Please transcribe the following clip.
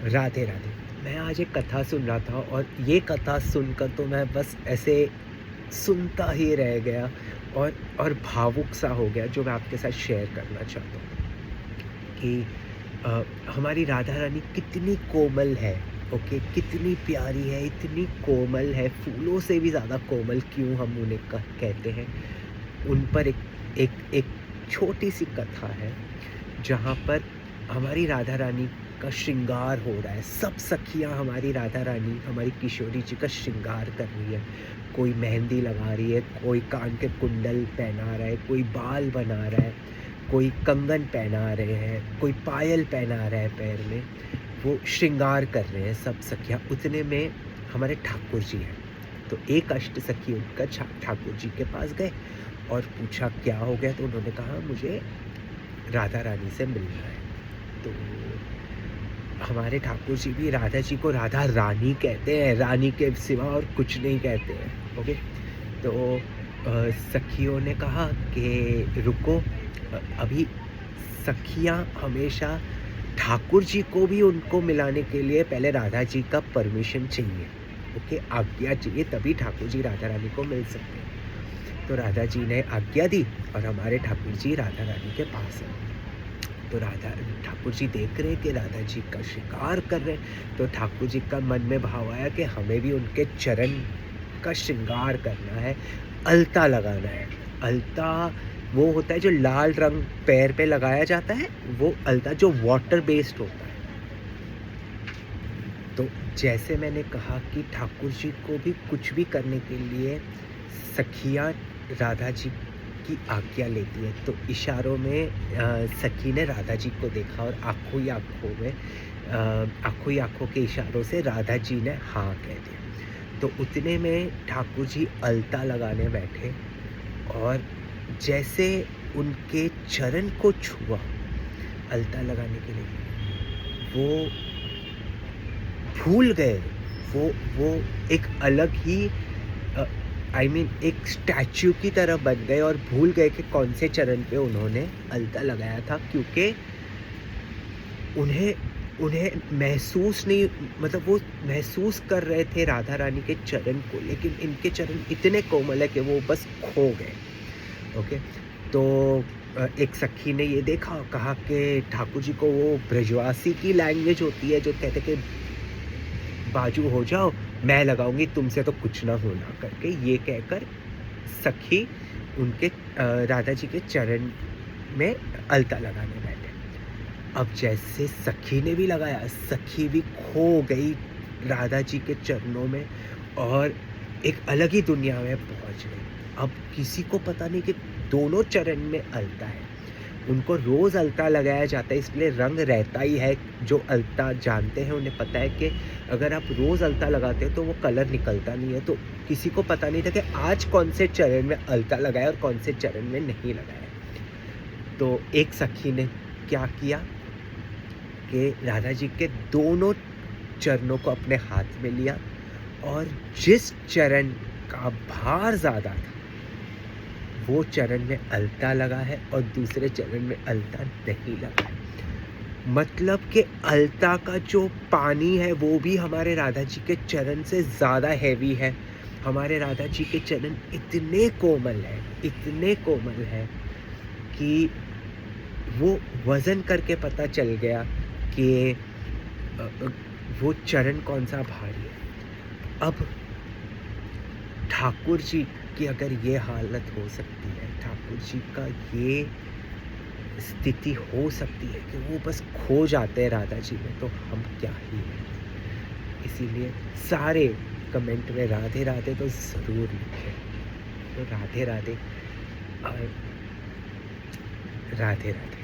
राधे राधे। मैं आज एक कथा सुन रहा था और ये कथा सुनकर तो मैं बस ऐसे सुनता ही रह गया और भावुक सा हो गया, जो मैं आपके साथ शेयर करना चाहता हूँ कि हमारी राधा रानी कितनी कोमल है। ओके, कितनी प्यारी है, इतनी कोमल है, फूलों से भी ज़्यादा कोमल क्यों हम उन्हें कहते हैं। उन पर एक एक छोटी सी कथा है जहाँ पर हमारी राधा रानी का श्रृंगार हो रहा है। सब सखियाँ हमारी राधा रानी, हमारी किशोरी जी का श्रृंगार कर रही है। कोई मेहंदी लगा रही है, कोई कान के कुंडल पहना रहा है, कोई बाल बना रहा है, कोई कंगन पहना रहे हैं, कोई पायल पहना रहा है पैर में। वो श्रृंगार कर रहे हैं सब सखियाँ। उतने में हमारे ठाकुर जी हैं। तो एक अष्ट सखी उठकर ठाकुर जी के पास गए और पूछा क्या हो गया। तो उन्होंने कहा मुझे राधा रानी से मिलना है। तो हमारे ठाकुर जी भी राधा जी को राधा रानी कहते हैं, रानी के सिवा और कुछ नहीं कहते हैं। ओके, तो सखियों ने कहा कि रुको, अभी सखियाँ हमेशा ठाकुर जी को भी उनको मिलाने के लिए पहले राधा जी का परमिशन चाहिए। ओके, आज्ञा चाहिए, तभी ठाकुर जी राधा रानी को मिल सकते हैं। तो राधा जी ने आज्ञा दी और हमारे ठाकुर जी राधा रानी के पास हैं। तो ठाकुर जी देख रहे कि राधा जी का श्रृंगार कर रहे हैं। तो ठाकुर जी का मन में भाव आया कि हमें भी उनके चरण का श्रृंगार करना है, अलता लगाना है। अलता वो होता है जो लाल रंग पैर पे लगाया जाता है, वो अलता जो वाटर बेस्ड होता है। तो जैसे मैंने कहा कि ठाकुर जी को भी कुछ भी करने के लिए सखियाँ राधा जी की आज्ञा लेती है। तो इशारों में सखी ने राधा जी को देखा और आँखों ही आँखों के इशारों से राधा जी ने हाँ कह दिया। तो उतने में ठाकुर जी अलता लगाने बैठे और जैसे उनके चरण को छुआ अलता लगाने के लिए, वो भूल गए। वो एक अलग ही एक स्टैच्यू की तरह बन गए और भूल गए कि कौन से चरण पे उन्होंने अलता लगाया था। क्योंकि उन्हें महसूस नहीं, मतलब वो महसूस कर रहे थे राधा रानी के चरण को, लेकिन इनके चरण इतने कोमल है कि वो बस खो गए। ओके, तो एक सखी ने ये देखा, कहा कि ठाकुर जी को वो ब्रजवासी की लैंग्वेज होती है जो कहते कि बाजू हो जाओ, मैं लगाऊंगी, तुमसे तो कुछ ना होना, करके ये कहकर सखी उनके राधा जी के चरण में अलता लगाने बैठे। अब जैसे सखी ने भी लगाया, सखी भी खो गई राधा जी के चरणों में और एक अलग ही दुनिया में पहुंच गई। अब किसी को पता नहीं कि दोनों चरण में अलता है। उनको रोज़ अलता लगाया जाता है, इसलिए रंग रहता ही है। जो अलता जानते हैं उन्हें पता है कि अगर आप रोज़ अलता लगाते हो तो वो कलर निकलता नहीं है। तो किसी को पता नहीं था कि आज कौन से चरण में अलता लगाया और कौन से चरण में नहीं लगाया। तो एक सखी ने क्या किया कि राधा जी के दोनों चरणों को अपने हाथ में लिया और जिस चरण का भार ज़्यादा था वो चरण में अलता लगा है और दूसरे चरण में अलता नहीं लगा है। मतलब कि अलता का जो पानी है वो भी हमारे राधा जी के चरण से ज़्यादा हैवी है। हमारे राधा जी के चरण इतने कोमल है कि वो वज़न करके पता चल गया कि वो चरण कौन सा भारी है। अब ठाकुर जी की अगर ये हालत हो सकती है, ठाकुर जी का ये स्थिति हो सकती है कि वो बस खो जाते हैं राधा जी में, तो हम क्या ही हैं। इसीलिए सारे कमेंट में राधे राधे तो ज़रूर लिखें। तो राधे राधे और राधे राधे।